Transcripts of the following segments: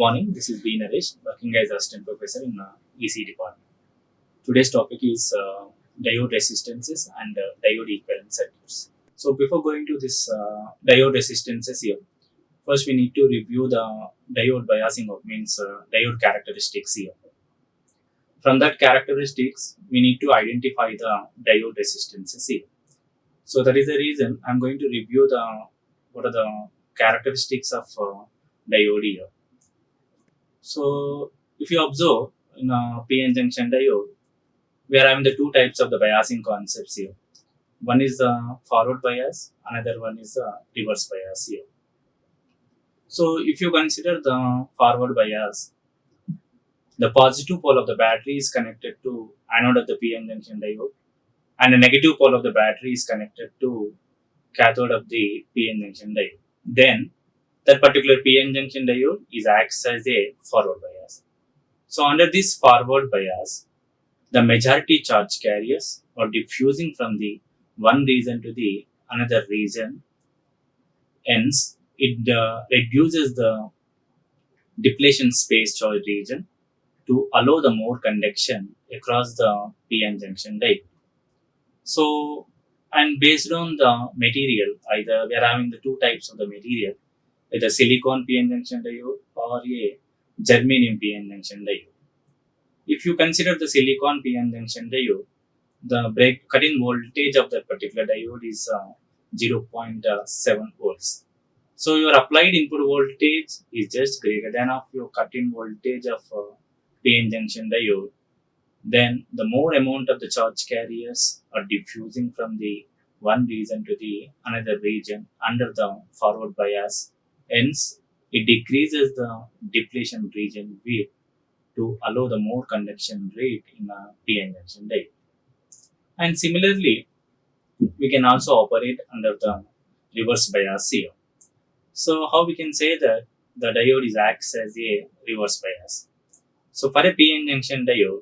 morning, this is B. Naresh, working as assistant professor in EC department. Today's topic is diode resistances and diode equivalent circuits. So before going to this diode resistances here, first we need to review the diode biasing of means diode characteristics here. From that characteristics, we need to identify the diode resistances here. So that is the reason I'm going to review what are the characteristics of diode here. So if you observe in a PN junction diode, we are having the two types of the biasing concepts here. One is the forward bias, another one is the reverse bias here. So if you consider the forward bias, the positive pole of the battery is connected to anode of the PN junction diode, and the negative pole of the battery is connected to cathode of the PN junction diode. Then that particular PN junction diode is acts as a forward bias. So under this forward bias, the majority charge carriers are diffusing from the one region to the another region. Hence, it reduces the depletion space charge region to allow the more conduction across the PN junction diode. So, and based on the material, either we are having the two types of the material, either silicon PN junction diode or a germanium PN junction diode. If you consider the silicon PN junction diode, the cut-in voltage of that particular diode is 0.7 volts. So your applied input voltage is just greater than of your cut-in voltage of PN junction diode. Then the more amount of the charge carriers are diffusing from the one region to the another region under the forward bias. Hence, it decreases the depletion region width to allow the more conduction rate in a PN junction diode. And similarly, we can also operate under the reverse bias here. So how we can say that the diode is acts as a reverse bias. So for a PN junction diode,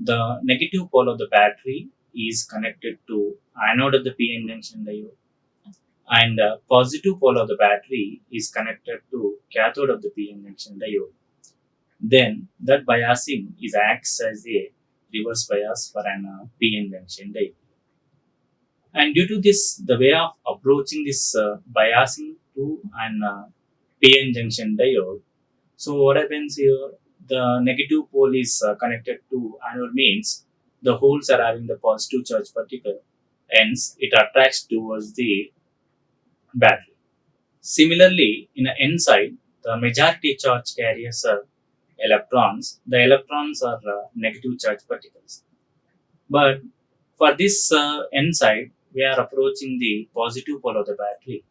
the negative pole of the battery is connected to anode of the PN junction diode, and the positive pole of the battery is connected to cathode of the PN junction diode. Then that biasing is acts as a reverse bias for an PN junction diode. And due to this, the way of approaching this biasing to an PN junction diode, so what happens here, the negative pole is connected to anode means the holes are having the positive charge particle, hence it attracts towards the battery. Similarly, in the N side, the majority charge carriers are electrons. The electrons are negative charge particles. But for this N side, we are approaching the positive pole of the battery.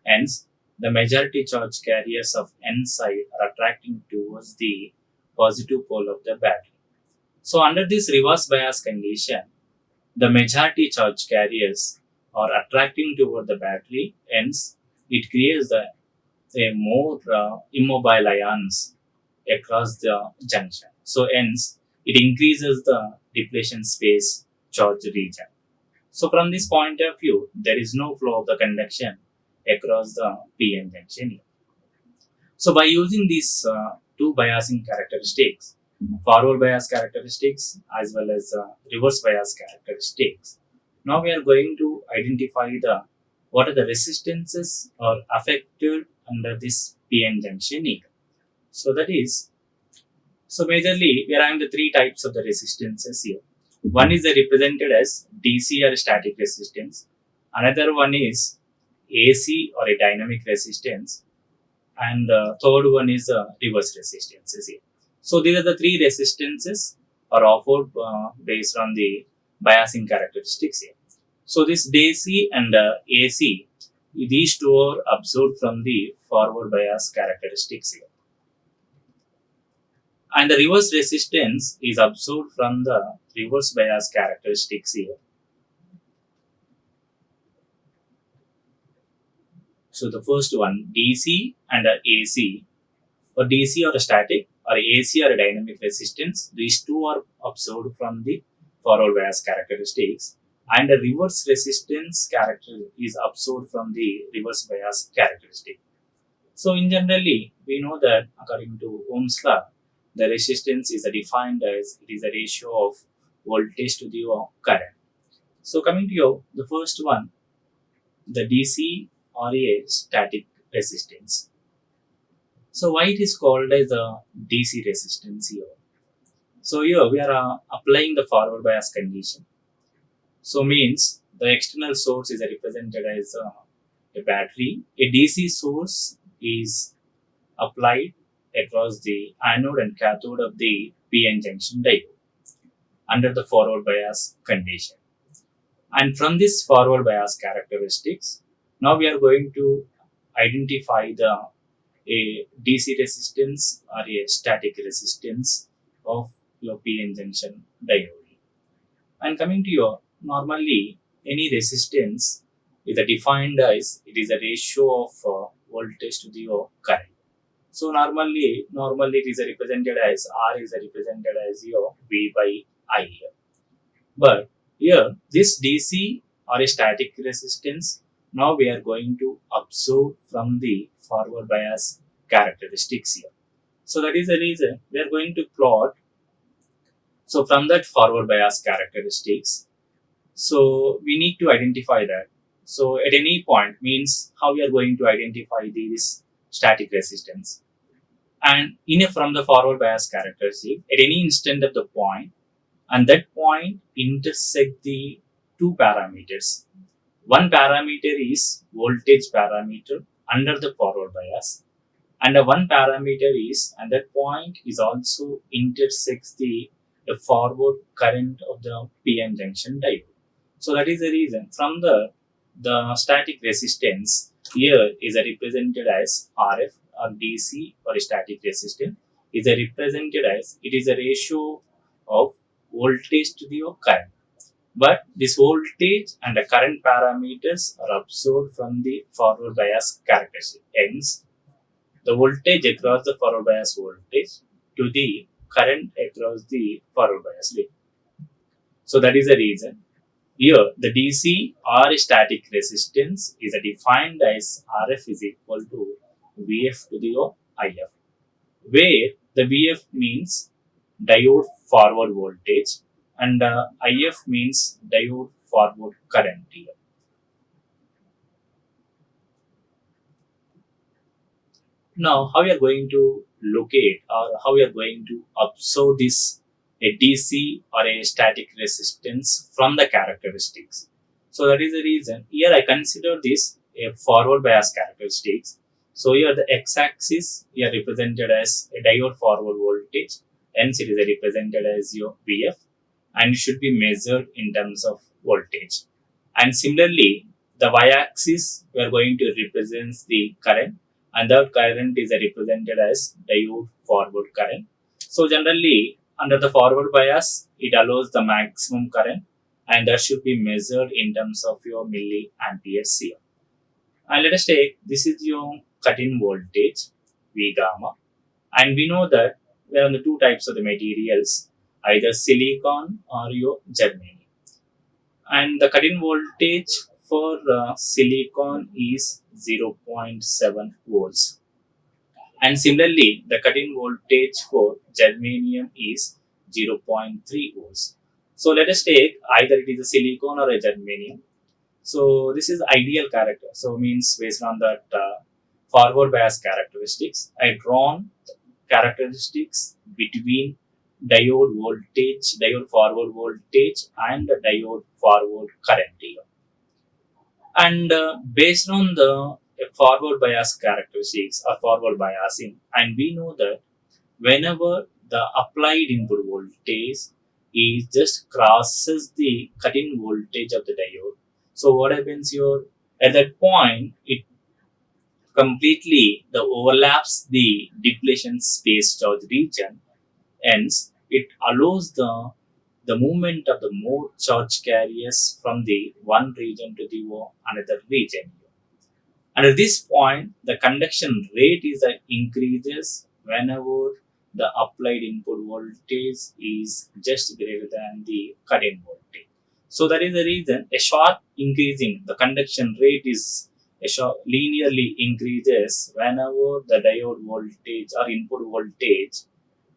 Hence, the majority charge carriers of N side are attracting towards the positive pole of the battery. So under this reverse bias condition, the majority charge carriers are attracting toward the battery. Hence, it creates a more immobile ions across the junction. So hence, it increases the depletion space charge region. So from this point of view, there is no flow of the conduction across the PN junction. So by using these two biasing characteristics, forward bias characteristics as well as reverse bias characteristics, now we are going to identify what are the resistances are affected under this PN junction here. So that is, so majorly we are having the three types of the resistances here. One is represented as DC or static resistance. Another one is AC or a dynamic resistance. And the third one is reverse resistances here. So these are the three resistances are offered based on the biasing characteristics here. So this DC and AC, these two are absorbed from the forward bias characteristics here. And the reverse resistance is absorbed from the reverse bias characteristics here. So the first one, DC and AC, or DC or a static, or AC or a dynamic resistance, these two are absorbed from the forward bias characteristics, and the reverse resistance character is absorbed from the reverse bias characteristic. So in generally, we know that according to Ohm's law, the resistance is defined as it is a ratio of voltage to the current. So coming to the first one, the DC or a static resistance. So why it is called as a DC resistance here? So here we are applying the forward bias condition. So means the external source is represented as a battery. A DC source is applied across the anode and cathode of the PN junction diode under the forward bias condition. And from this forward bias characteristics, now we are going to identify a DC resistance or a static resistance of your PN junction diode. And coming to your normally any resistance is defined as it is a ratio of voltage to the current. So normally it is represented as R is represented as your V by I here. But here this DC or a static resistance, now we are going to observe from the forward bias characteristics here. So that is the reason we are going to plot. So from that forward bias characteristics, so we need to identify that. So at any point means how we are going to identify this static resistance. And from the forward bias characteristic, at any instant of the point, and that point intersect the two parameters. One parameter is voltage parameter under the forward bias, and one parameter is, and that point is also intersects the forward current of the PN junction diode. So that is the reason from the static resistance here is represented as RF or DC or static resistance is represented as it is a ratio of voltage to the current. But this voltage and the current parameters are observed from the forward bias characteristic. Hence, the voltage across the forward bias voltage to the current across the forward bias link. So that is the reason. Here, the DC or static resistance is defined as RF is equal to VF to the IF, where the VF means diode forward voltage and IF means diode forward current here. Now, how we are going to locate or how we are going to observe this a DC or a static resistance from the characteristics. So that is the reason here I consider this a forward bias characteristics. So here the x-axis here represented as a diode forward voltage, hence it is represented as your VF, and it should be measured in terms of voltage. And similarly, the y-axis we are going to represent the current, and that current is represented as diode forward current. So generally, under the forward bias, it allows the maximum current, and that should be measured in terms of your milliamperes here. And let us take this is your cut-in voltage V gamma, and we know that there are the two types of the materials, either silicon or your germanium. And the cut-in voltage for silicon is 0.7 volts. And similarly, the cut-in voltage for germanium is 0.3 volts. So let us take either it is a silicon or a germanium. So this is ideal character. So means based on that forward bias characteristics, I drawn characteristics between diode forward voltage and the diode forward current here. And based on the forward bias characteristics or forward biasing, and we know that whenever the applied input voltage is just crosses the cut-in voltage of the diode, so what happens here at that point it completely the overlaps the depletion space charge region. Hence, it allows the movement of the more charge carriers from the one region to the another region. And at this point, the conduction rate is increases whenever the applied input voltage is just greater than the cut-in voltage. So that is the reason a sharp increasing the conduction rate is linearly increases whenever the diode voltage or input voltage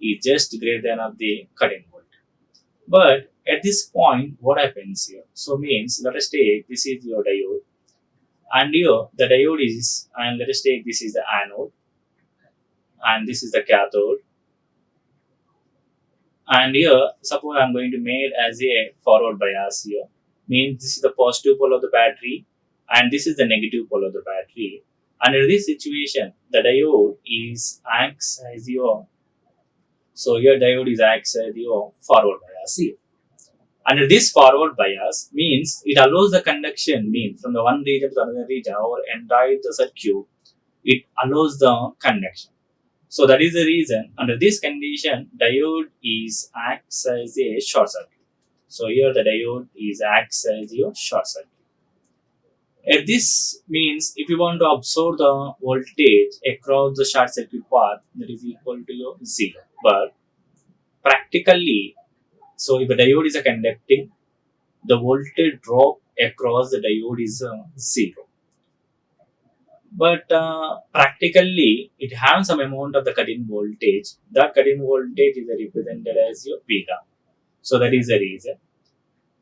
is just greater than of the cut-in voltage. But at this point, what happens here? So means let us take this is your diode, and here the diode is, and let us take this is the anode, and this is the cathode, and here suppose I'm going to make as a forward bias here. Means this is the positive pole of the battery, and this is the negative pole of the battery. Under this situation, the diode is acts as your, so here diode is acts as your forward bias here. Under this forward bias means it allows the conduction means from the one region to another region or entire the circuit, it allows the conduction. So that is the reason under this condition diode is acts as a short circuit. So here the diode is acts as your short circuit. If this means if you want to absorb the voltage across the short circuit path, that is equal to your 0. But practically, so if a diode is a conducting, the voltage drop across the diode is 0. But practically, it has some amount of the cut-in voltage. That cut-in voltage is represented as your V gamma. So that is the reason.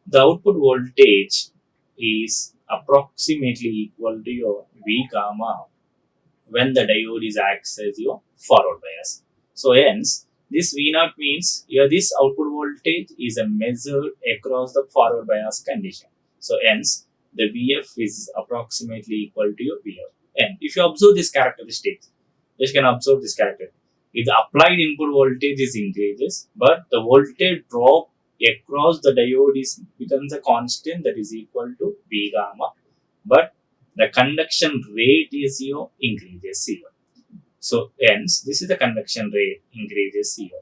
The output voltage is approximately equal to your V gamma when the diode is acts as your forward bias. So hence, this V0 means here this output voltage is measured across the forward bias condition. So hence, the Vf is approximately equal to your Vf. And if you observe this characteristics, you can observe this character. If the applied input voltage is increases, but the voltage drop across the diode is becomes a constant, that is equal to V gamma, but the conduction rate is your increases here. So hence this is the conduction rate increases here.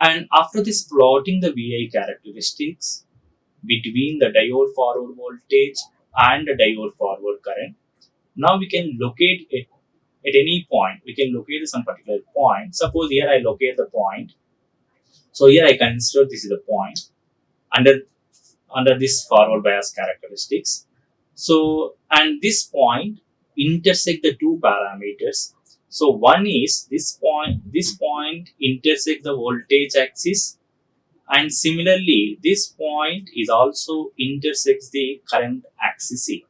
And after this plotting the VI characteristics between the diode forward voltage and the diode forward current, now we can locate it at any point. We can locate some particular point. Suppose here I locate the point. So here I consider this is the point under this forward bias characteristics. So and this point intersect the two parameters. So one is this point intersects the voltage axis, and similarly this point is also intersects the current axis here.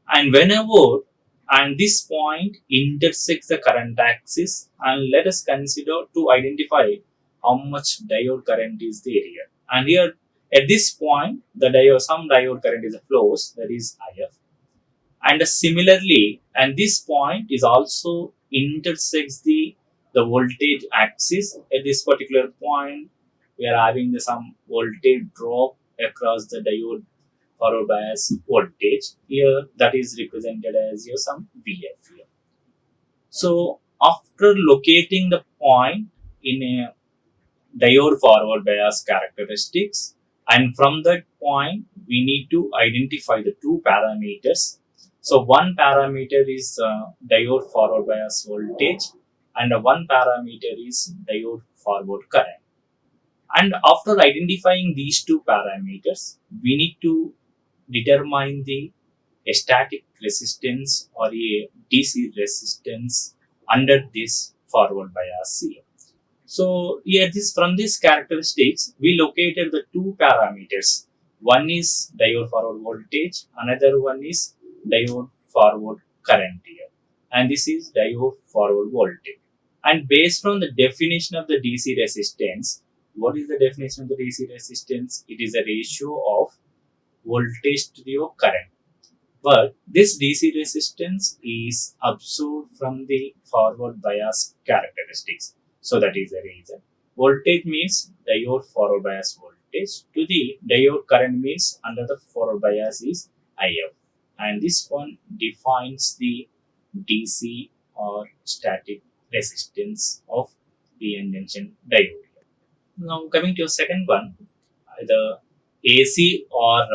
And whenever and this point intersects the current axis, and let us consider to identify how much diode current is there here. And here at this point the diode, some diode current is flows, that is IF. And similarly, and this point is also intersects the voltage axis. At this particular point we are having some voltage drop across the diode forward bias voltage here, that is represented as your some Vf here. So after locating the point in a diode forward bias characteristics, and from that point we need to identify the two parameters. So one parameter is diode forward bias voltage, and one parameter is diode forward current. And after identifying these two parameters, we need to determine the static resistance or a DC resistance under this forward bias here. So here from these characteristics, we located the two parameters. One is diode forward voltage, another one is diode forward current here, and this is diode forward voltage. And based on the definition of the DC resistance, what is the definition of the DC resistance? It is a ratio of voltage to the current. But this DC resistance is absorbed from the forward bias characteristics. So that is the reason. Voltage means diode forward bias voltage, to the diode current means under the forward bias is IF. And this one defines the DC or static resistance of PN junction diode. Now coming to a second one, the AC or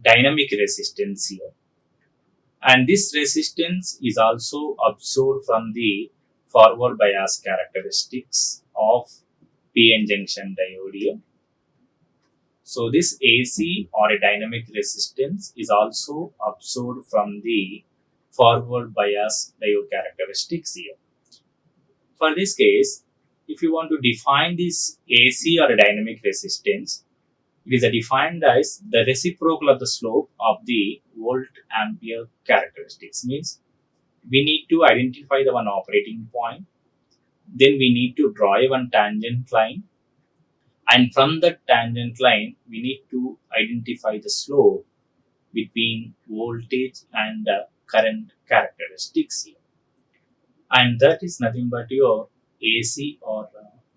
dynamic resistance here. And this resistance is also absorbed from the forward bias characteristics of PN junction diode here. So this AC or a dynamic resistance is also observed from the forward bias diode characteristics here. For this case, if you want to define this AC or a dynamic resistance, it is defined as the reciprocal of the slope of the volt ampere characteristics. Means we need to identify the one operating point, then we need to draw a one tangent line, and from the tangent line we need to identify the slope between voltage and current characteristics here. And that is nothing but your AC or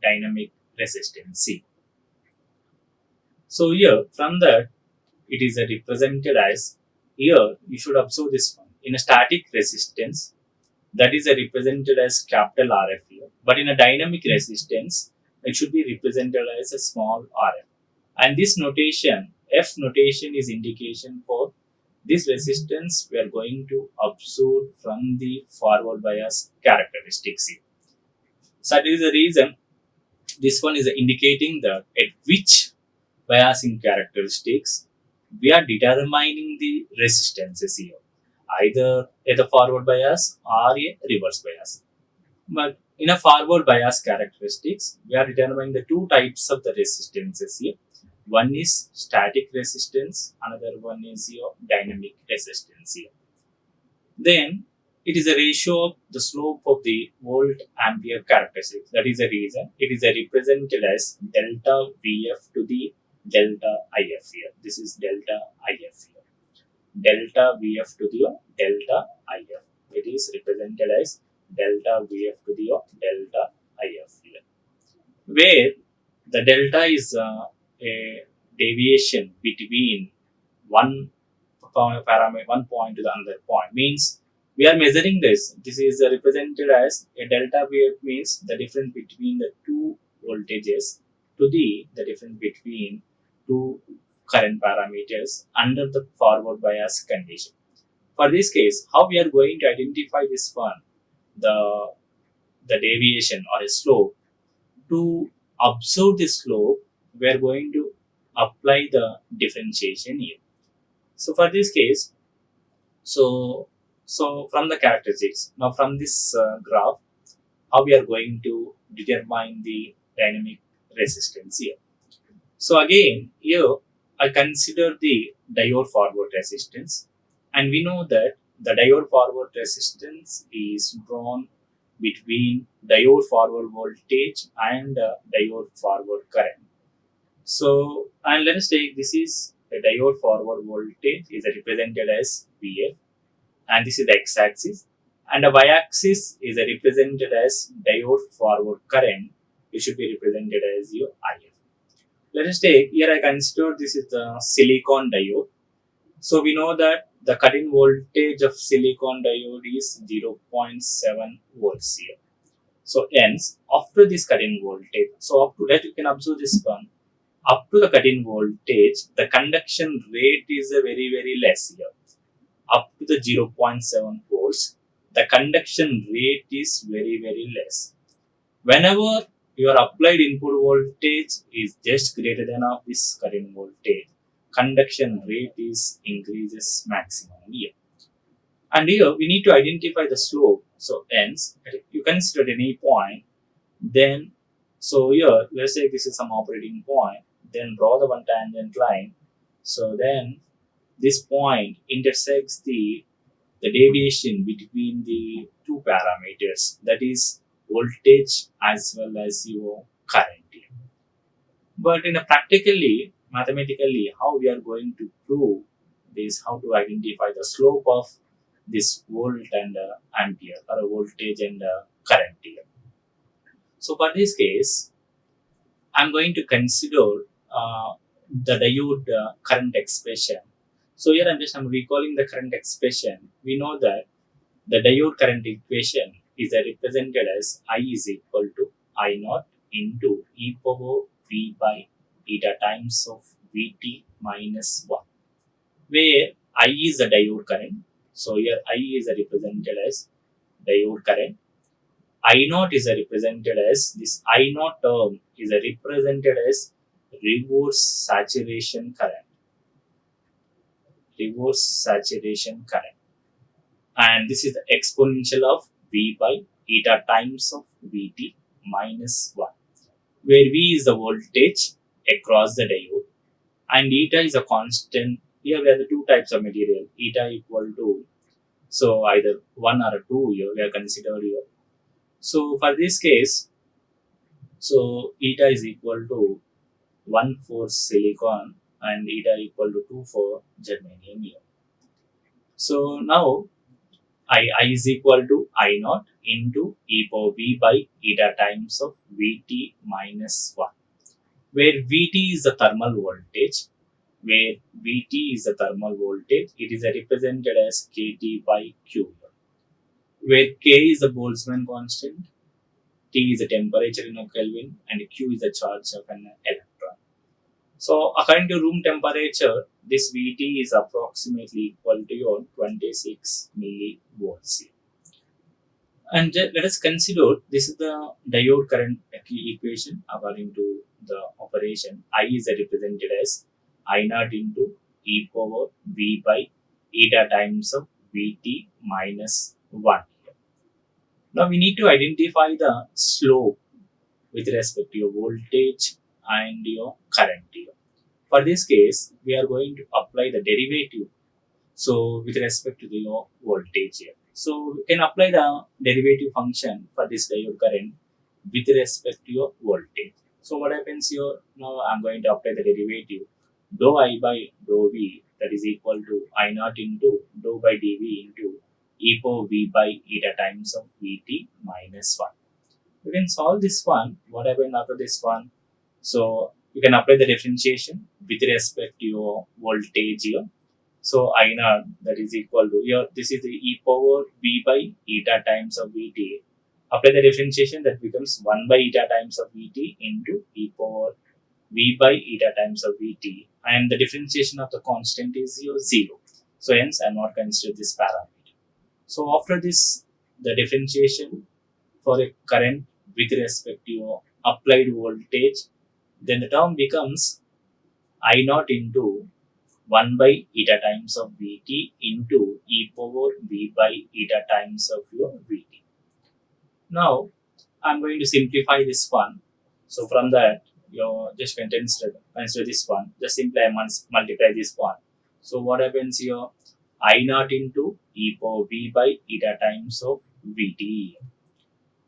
dynamic resistance C. So here from that it is represented as, here you should observe this one in a static resistance, that is represented as capital RF here, but in a dynamic resistance it should be represented as a small RF. And this notation, F notation, is indication for this resistance we are going to observe from the forward bias characteristics here. So that is the reason this one is indicating that at which biasing characteristics we are determining the resistances here, either at the forward bias or a reverse bias. But in a forward bias characteristics, we are determining the two types of the resistances here. One is static resistance, another one is your dynamic resistance here. Then it is a ratio of the slope of the volt ampere characteristics. That is the reason it is represented as delta VF to the delta IF here. This is delta IF here. Delta VF to the delta IF. It is represented as delta VF to the delta IF here, where the delta is a deviation between one parameter, one point to the another point. Means we are measuring this. This is represented as a delta VF, means the difference between the two voltages to the difference between two current parameters under the forward bias condition. For this case, how we are going to identify this one, the deviation or a slope. To observe this slope, we are going to apply the differentiation here. So for this case, so from the characteristics, now from this graph, how we are going to determine the dynamic resistance here. So again, here I consider the diode forward resistance, and we know that the diode forward resistance is drawn between diode forward voltage and diode forward current. So, and let us take, this is the diode forward voltage is represented as VF, and this is the x-axis, and the y-axis is represented as diode forward current. It should be represented as your IF. Let us take, here I consider this is the silicon diode. So we know that the cut-in voltage of silicon diode is 0.7 volts here. So hence, after this cut-in voltage, so up to that you can observe this one, up to the cut-in voltage, the conduction rate is very less here. Up to the 0.7 volts, the conduction rate is very less. Whenever your applied input voltage is just greater than of this current voltage, conduction rate is increases maximum here. And here we need to identify the slope. So hence, you consider any point, then so here let's say this is some operating point, then draw the one tangent line. So then this point intersects the deviation between the two parameters, that is voltage as well as your current. But in a practically, mathematically, how we are going to prove this, how to identify the slope of this volt and ampere, or a voltage and current here. So for this case, I'm going to consider the diode current expression. So here I'm recalling the current expression. We know that the diode current equation is represented as I is equal to I naught into e power v by eta times of Vt minus 1, where I is the diode current. So here I is represented as diode current. I naught is represented as, this I naught term is represented as reverse saturation current. Reverse saturation current. And this is the exponential of V by eta times of Vt minus 1, where V is the voltage across the diode and eta is a constant. Here we have the two types of material, eta equal to, so either 1 or 2 here we are considered here. So for this case, so eta is equal to 1 for silicon and eta equal to 2 for germanium here. So now I is equal to I naught into e power V by eta times of Vt minus 1, where Vt is the thermal voltage, it is represented as kT by Q, where K is the Boltzmann constant, T is the temperature in a Kelvin, and Q is the charge of an electron. So according to room temperature, this Vt is approximately equal to your 26 millivolts. And let us consider this is the diode current equation according to the operation. I is represented as I naught into e power V by eta times of Vt minus 1. Now we need to identify the slope with respect to your voltage and your current here. For this case, we are going to apply the derivative. So with respect to your voltage here. So we can apply the derivative function for this diode current with respect to your voltage. So what happens here? Now I'm going to apply the derivative. Dou I by dou V, that is equal to I naught into dou by dV into e power V by eta times of Vt minus 1. You can solve this one. What happens after this one? So you can apply the differentiation with respect to your voltage here. So I naught, that is equal to, here this is the e power V by eta times of Vt. Apply the differentiation, that becomes 1 by eta times of Vt into e power V by eta times of Vt, and the differentiation of the constant is your 0. So hence I am not consider this parameter. So after this, the differentiation for a current with respect to your applied voltage, then the term becomes I naught into 1 by eta times of Vt into e power V by eta times of your Vt. Now I'm going to simplify this one. So from that, you just consider this one. Just simply I must multiply this one. So what happens here? I naught into e power V by eta times of Vt.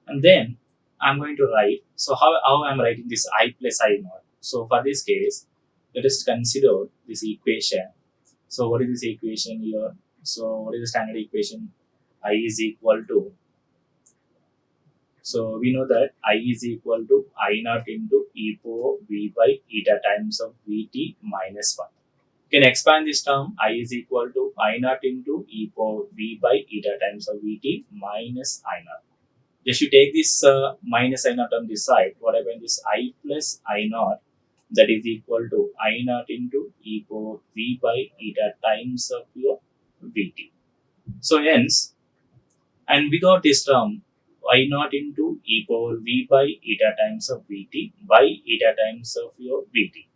And then I'm going to write, so how I'm writing this I plus I naught. So for this case, let us consider this equation. So what is this equation here? So what is the standard equation? I is equal to, so we know that I is equal to I naught into e power V by eta times of Vt minus 1. You can expand this term. I is equal to I naught into e power V by eta times of Vt minus I naught. Just you take this minus I naught on this side. What happens is I plus I naught, that is equal to I naught into e power V by eta times of your Vt. So hence, and we got this term I naught into e power V by eta times of Vt by eta times of your Vt.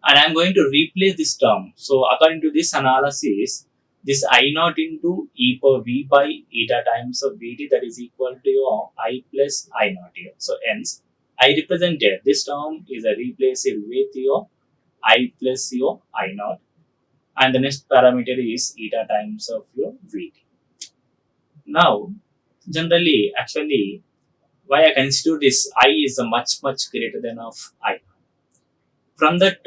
And I'm going to replace this term. So according to this analysis, this I naught into e power V by eta times of Vt, that is equal to your I plus I naught here. So hence, I represented this term is replaced with your I plus your I naught. And the next parameter is eta times of your Vt. Now, generally, actually, why I consider this I is much greater than of I. From that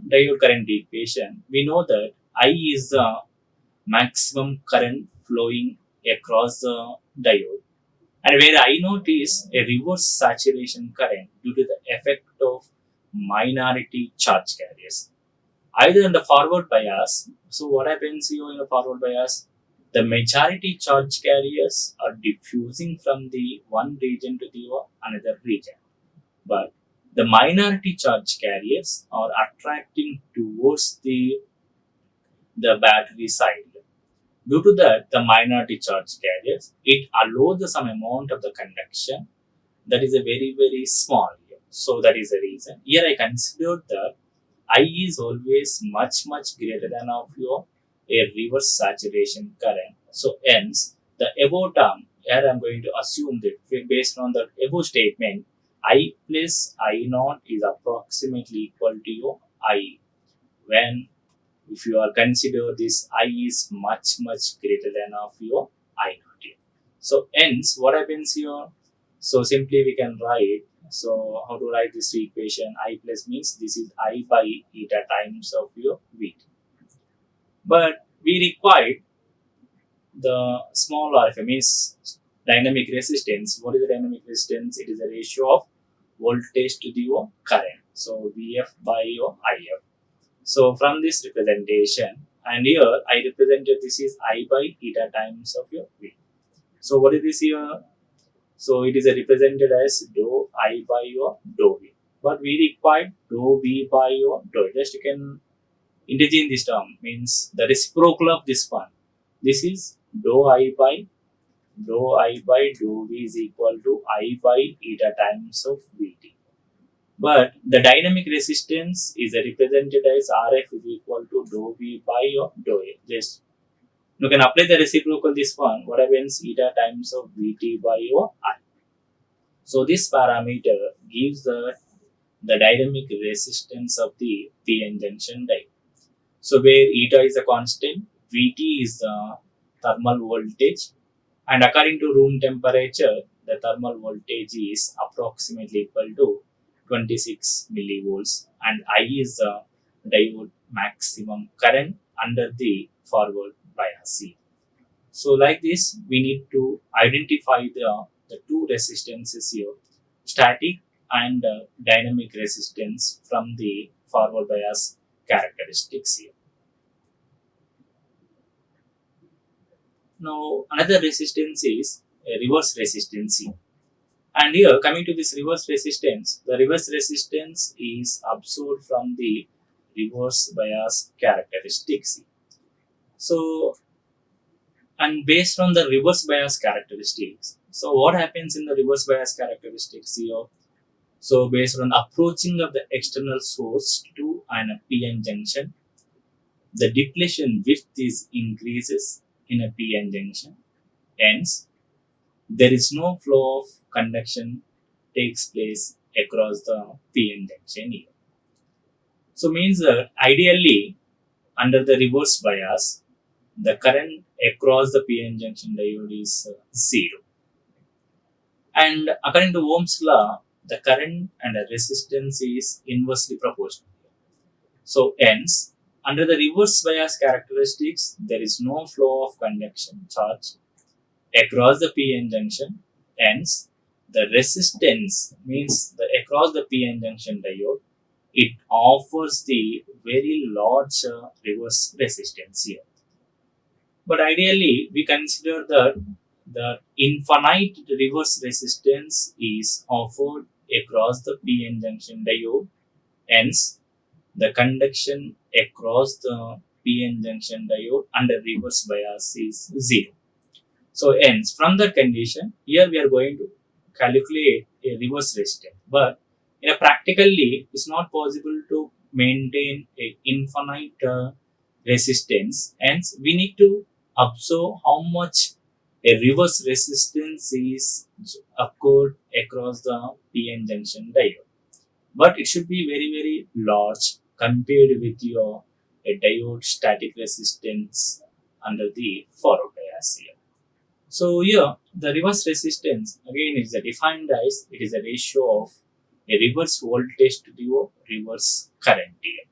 diode current equation, we know that I is the maximum current flowing across the diode, and where I naught is a reverse saturation current due to the effect of minority charge carriers. Either in the forward bias, so what happens here in the forward bias? The majority charge carriers are diffusing from the one region to the another region, but the minority charge carriers are attracting towards the battery side. Due to that, the minority charge carriers, it allows some amount of the conduction that is a very small here. So that is the reason. Here I considered that I is always much greater than of your a reverse saturation current. So hence the above term here I'm going to assume that based on the above statement I plus I naught is approximately equal to your I when if you are consider this I is much greater than of your I naught here. So hence what happens here? So simply we can write. So how to write this equation? I plus means this is I by eta times of your V. But we require the small RF means dynamic resistance. What is the dynamic resistance? It is a ratio of voltage to the your current. So VF by your IF. So from this representation, and here I represented this is I by eta times of your V. So what is this here? So it is represented as dou I by your dou V. But we require dou V by your dou. Just you can interchange this term means the reciprocal of this one. This is dou I by dou V is equal to I by eta times of Vt. But the dynamic resistance is represented as Rf is equal to dou V by your dou A. Just you can apply the reciprocal this one. What happens? Eta times of Vt by your I. So this parameter gives the dynamic resistance of the PN junction diode. So where eta is a constant, Vt is the thermal voltage, and according to room temperature, the thermal voltage is approximately equal to 26 millivolts, and I is the diode maximum current under the forward bias. So like this, we need to identify the two resistances here, static and dynamic resistance from the forward bias characteristics here. Now another resistance is a reverse resistance here. And here coming to this reverse resistance, the reverse resistance is absorbed from the reverse bias characteristics. So and based on the reverse bias characteristics, so what happens in the reverse bias characteristics here? So based on approaching of the external source to an PN junction, the depletion width is increases in a PN junction. Hence, there is no flow of conduction takes place across the PN junction here. So means that ideally under the reverse bias, the current across the PN junction diode is zero. And according to Ohm's law, the current and the resistance is inversely proportional. So hence, under the reverse bias characteristics, there is no flow of conduction charge across the PN junction. Hence, the resistance means the across the PN junction diode, it offers the very large reverse resistance here. But ideally, we consider that the infinite reverse resistance is offered across the PN junction diode. Hence, the conduction across the PN junction diode under reverse bias is zero. So hence, from that condition, here we are going to calculate a reverse resistance. But practically, it's not possible to maintain a infinite resistance. Hence, we need to observe how much a reverse resistance is occurred across the PN junction diode. But it should be very large compared with your a diode static resistance under the forward bias here. So here the reverse resistance again is defined as it is a ratio of a reverse voltage to the reverse current here,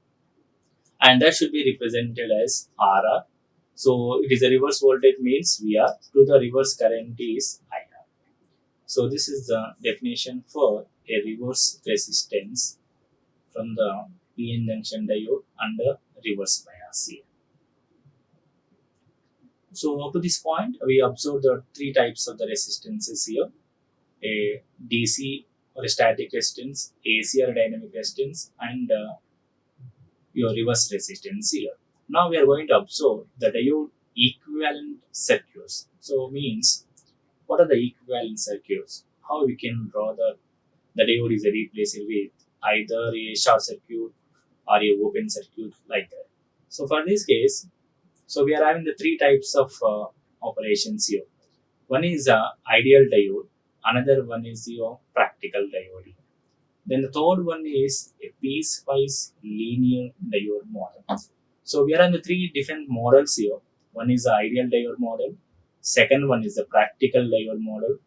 and that should be represented as RR. So it is a reverse voltage means VR to the reverse current is IR. So this is the definition for a reverse resistance from the PN junction diode under reverse bias here. So up to this point, we observed the three types of the resistances here: a DC or a static resistance, AC or dynamic resistance, and your reverse resistance here. Now we are going to observe the diode equivalent circuits. So means what are the equivalent circuits? How we can draw the the diode is replaced with either a short circuit or a open circuit like that. So for this case, so we are having the three types of operations here. One is ideal diode, another one is your practical diode. Then the third one is a piecewise linear diode model. So we are on the three different models here. One is the ideal diode model, second one is the practical diode model,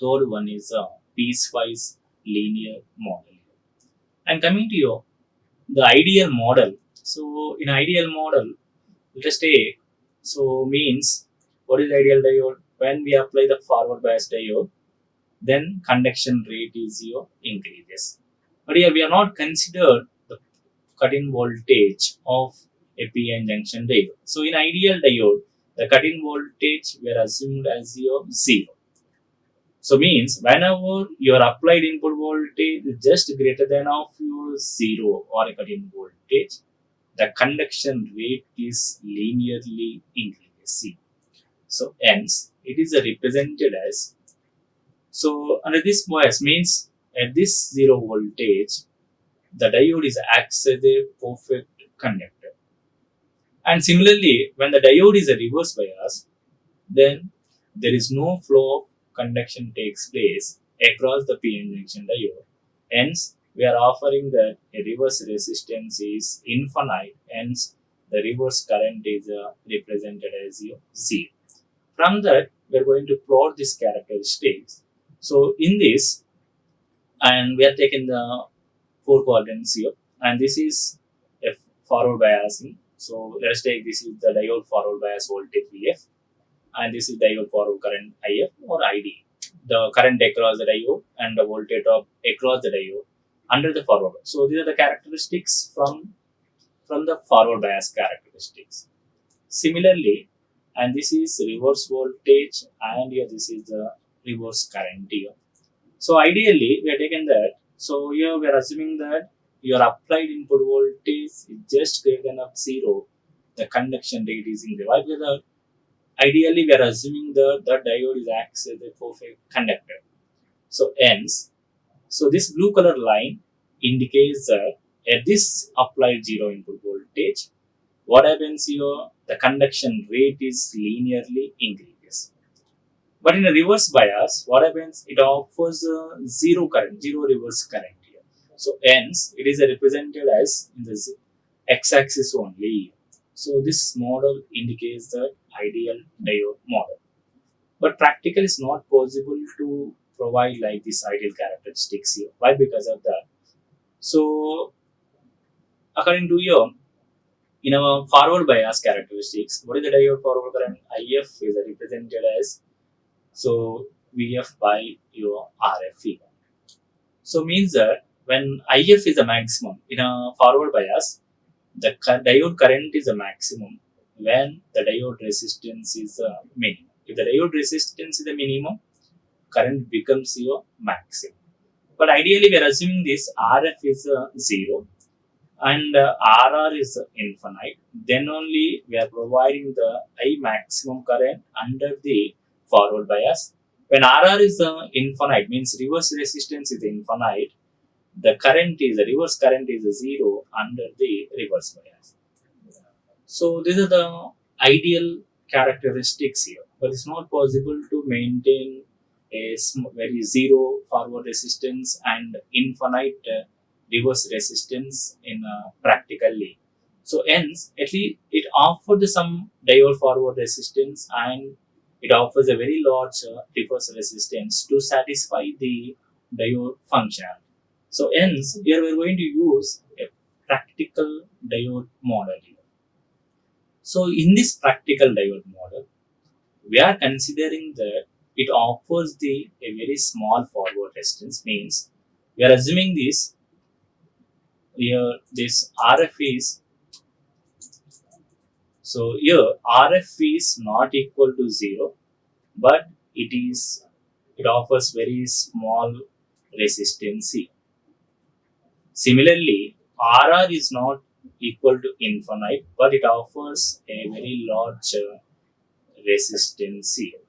third one is a piecewise linear model. And coming to your the ideal model. So in ideal model, let us take so means what is ideal diode? When we apply the forward bias diode, then conduction rate is your increases. But here we are not considered the cut-in voltage of a PN junction diode. So in ideal diode, the cut-in voltage we are assumed as your zero. So means whenever your applied input voltage is just greater than of your zero or a cut-in voltage, the conduction rate is linearly increasing. So hence it is represented as, so under this bias means at this zero voltage, the diode is acts as a perfect conductor. And similarly, when the diode is a reverse bias, then there is no flow of conduction takes place across the PN junction diode. Hence, we are offering that a reverse resistance is infinite. Hence, the reverse current is represented as zero. From that, we are going to plot these characteristics. So in this, and we are taking the four quadrants here, and this is a forward biasing. So let's take this is the diode forward bias voltage VF, and this is diode forward current IF or ID. The current across the diode and the voltage drop across the diode under the forward. So these are the characteristics from the forward bias characteristics. Similarly, and this is reverse voltage, and here this is the reverse current here. So ideally, we are taking that. So here we are assuming that your applied input voltage is just greater than of zero. The conduction rate is increased. Why? Because ideally, we are assuming that the diode is acts as a perfect conductor. So hence, so this blue color line indicates that at this applied zero input voltage, what happens here? The conduction rate is linearly increases. But in a reverse bias, what happens? It offers zero current, zero reverse current here. So hence, it is represented as in the x-axis only. So this model indicates the ideal diode model. But practical is not possible to provide like this ideal characteristics here. Why? Because of that. So according to you, in our forward bias characteristics, what is the diode forward current? IF is represented as so VF by your RF. So means that when IF is a maximum in a forward bias, the diode current is a maximum when the diode resistance is a minimum. If the diode resistance is the minimum, current becomes your maximum. But ideally, we are assuming this RF is zero and RR is infinite. Then only we are providing the I maximum current under the forward bias. When RR is infinite, means reverse resistance is infinite, the current is the reverse current is zero under the reverse bias. So these are the ideal characteristics here, but it's not possible to maintain a very zero forward resistance and infinite reverse resistance in practically. So hence, at least it offers some diode forward resistance and it offers a very large reverse resistance to satisfy the diode function. So hence, here we are going to use a practical diode model here. So in this practical diode model, we are considering that it offers a very small forward resistance, means we are assuming this here this RF is, so here RF is not equal to zero, but it offers very small resistance here. Similarly, RR is not equal to infinite, but it offers a very large resistance here.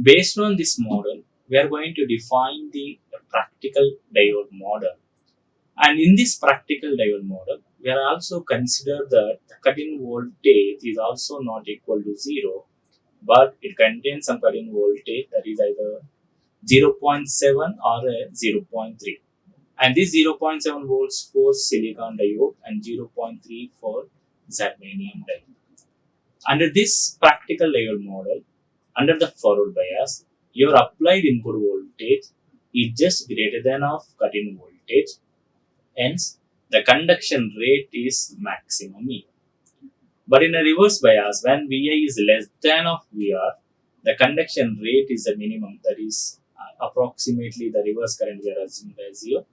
Based on this model, we are going to define the practical diode model. And in this practical diode model, we are also consider that the cut-in voltage is also not equal to 0, but it contains some cut-in voltage that is either 0.7 or a 0.3. And this 0.7 volts for silicon diode and 0.3 for germanium diode. Under this practical diode model, under the forward bias, your applied input voltage is just greater than of cut-in voltage. Hence, the conduction rate is maximum here. But in a reverse bias, when Vi is less than of Vr, the conduction rate is a minimum, that is approximately the reverse current we are assuming as 0.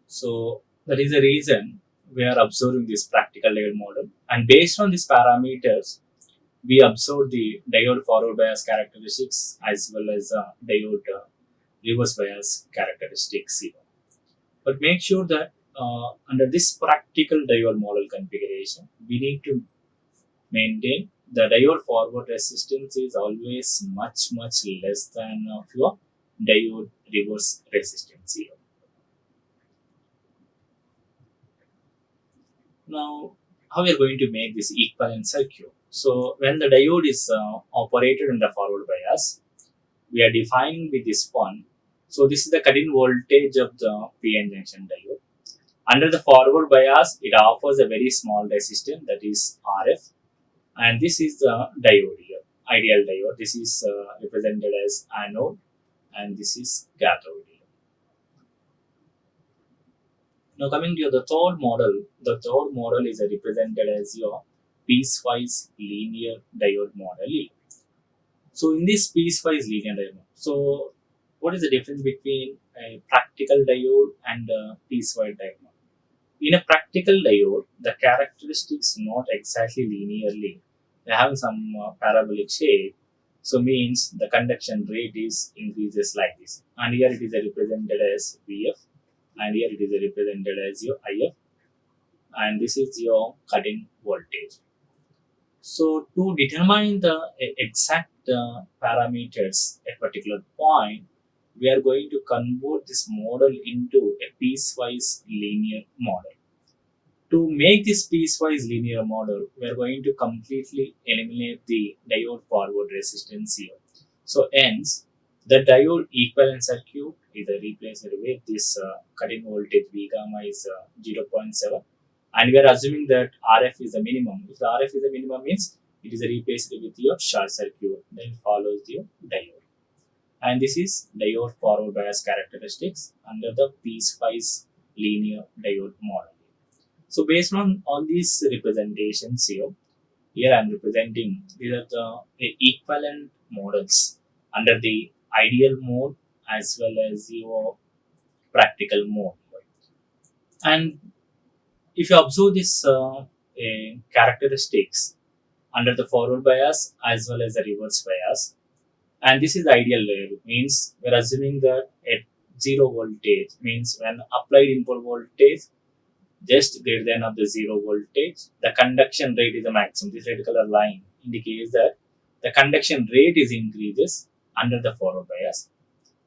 So that is the reason we are observing this practical diode model. And based on these parameters, we observe the diode forward bias characteristics as well as diode reverse bias characteristics here. But make sure that under this practical diode model configuration, we need to maintain the diode forward resistance is always much less than of your diode reverse resistance here. Now, how we are going to make this equivalent circuit? So, when the diode is operated in the forward bias, we are defining with this one. So, this is the cut-in voltage of the PN junction diode. Under the forward bias, it offers a very small resistance, that is RF, and this is the diode here, ideal diode. This is represented as anode, and this is cathode here. Now coming to the third model is represented as your piecewise linear diode model here. So in this piecewise linear diode, so what is the difference between a practical diode and a piecewise diode? In a practical diode, the characteristics not exactly linearly. They have some parabolic shape. So means the conduction rate is increases like this. And here it is represented as Vf. And here it is represented as your IF. And this is your cut-in voltage. So to determine the exact parameters at particular point, we are going to convert this model into a piecewise linear model. To make this piecewise linear model, we are going to completely eliminate the diode forward resistance here. So hence, the diode equivalent circuit is replaced with this cut-in voltage V gamma is 0.7, and we are assuming that RF is the minimum. If the RF is the minimum, means it is replaced with your short circuit, then follows the diode. And this is diode forward bias characteristics under the piecewise linear diode model. So based on all these representations here I am representing these are the equivalent models under the ideal mode as well as your practical mode. And if you observe this characteristics under the forward bias as well as the reverse bias, and this is the ideal layer, means we are assuming that at 0 voltage means when applied input voltage just greater than of the 0 voltage, the conduction rate is the maximum. This red color line indicates that the conduction rate is increases under the forward bias,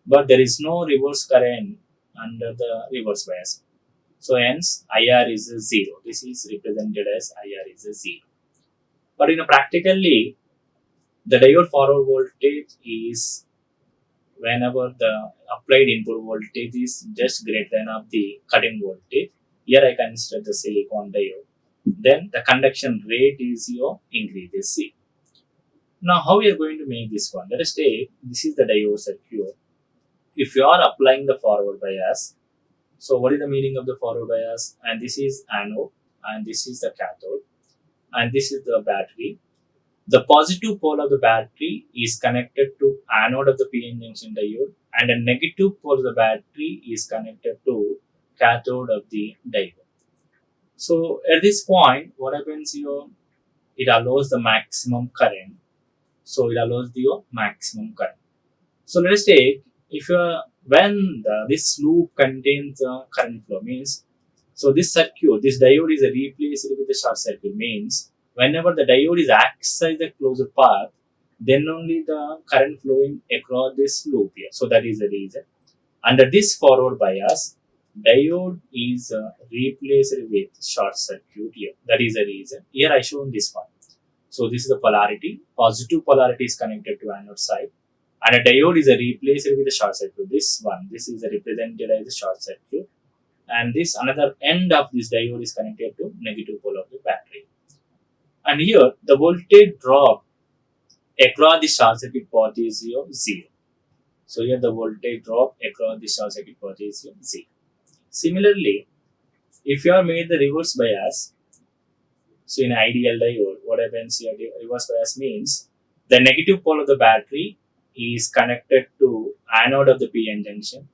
but there is no reverse current under the reverse bias. So hence IR is a 0. This is represented as IR is a 0. But in a practically, the diode forward voltage is whenever the applied input voltage is just greater than of the cut-in voltage. Here I consider the silicon diode. Then the conduction rate is your increases C. Now how we are going to make this one? Let us take this is the diode circuit. If you are applying the forward bias, so what is the meaning of the forward bias? And this is anode, and this is the cathode, and this is the battery. The positive pole of the battery is connected to anode of the PN junction diode, and the negative pole of the battery is connected to cathode of the diode. So at this point, what happens here? It allows the maximum current. So it allows the maximum current. So let us take if when this loop contains current flow means, so this circuit, this diode is replaced with the short circuit means whenever the diode is acts as the closed path, then only the current flowing across this loop here. So that is the reason. Under this forward bias, diode is replaced with short circuit here. That is the reason. Here I shown this one. So this is the polarity. Positive polarity is connected to anode side, and a diode is replaced with a short circuit. This one, this is represented as a short circuit, and this another end of this diode is connected to negative pole of the battery. And here the voltage drop across the short circuit path is zero. So here the voltage drop across the short circuit path is zero. Similarly, if you have made the reverse bias, so in ideal diode, what happens here? The reverse bias means the negative pole of the battery is connected to anode of the PN junction,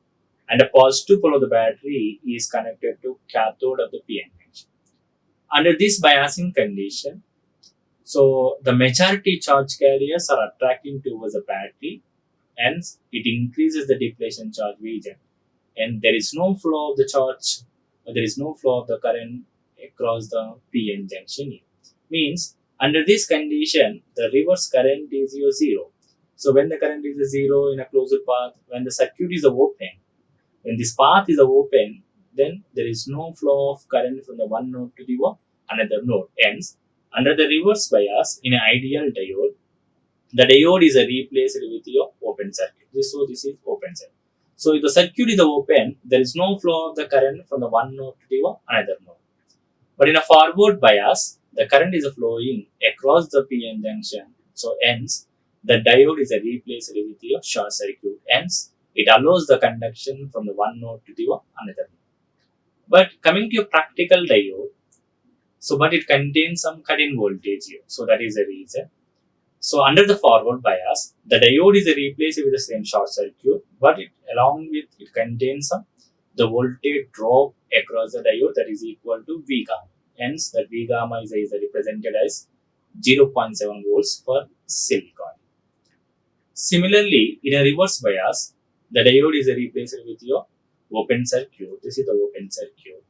and the positive pole of the battery is connected to cathode of the PN junction. Under this biasing condition, so the majority charge carriers are attracting towards the battery, hence it increases the depletion charge region, and there is no flow of the charge, there is no flow of the current across the PN junction here. Means under this condition, the reverse current is zero. So when the current is zero in a closed path, when the circuit is open, when this path is open, then there is no flow of current from the one node to the another node. Hence, under the reverse bias in an ideal diode, the diode is replaced with your open circuit. So this is open circuit. So if the circuit is open, there is no flow of the current from the one node to the another node. But in a forward bias, the current is flowing across the PN junction. So hence, the diode is replaced with your short circuit. Hence, it allows the conduction from the one node to the another node. But coming to your practical diode, so but it contains some cut-in voltage here. So that is the reason. So under the forward bias, the diode is replaced with the same short circuit, but it along with it contains some the voltage drop across the diode that is equal to V gamma. Hence, the V gamma is represented as 0.7 volts for silicon. Similarly, in a reverse bias, the diode is replaced with your open circuit. This is the open circuit.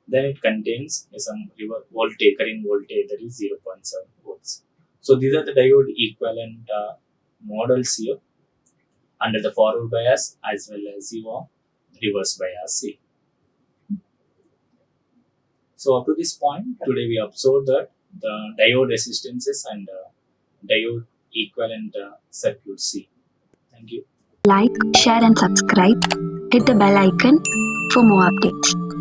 Then it contains some voltage, current voltage that is 0.7 volts. So these are the diode equivalent models here under the forward bias as well as your reverse bias here. So up to this point, today we observed that the diode resistances and diode equivalent circuit C. Thank you. Like, share and subscribe. Hit the bell icon for more updates.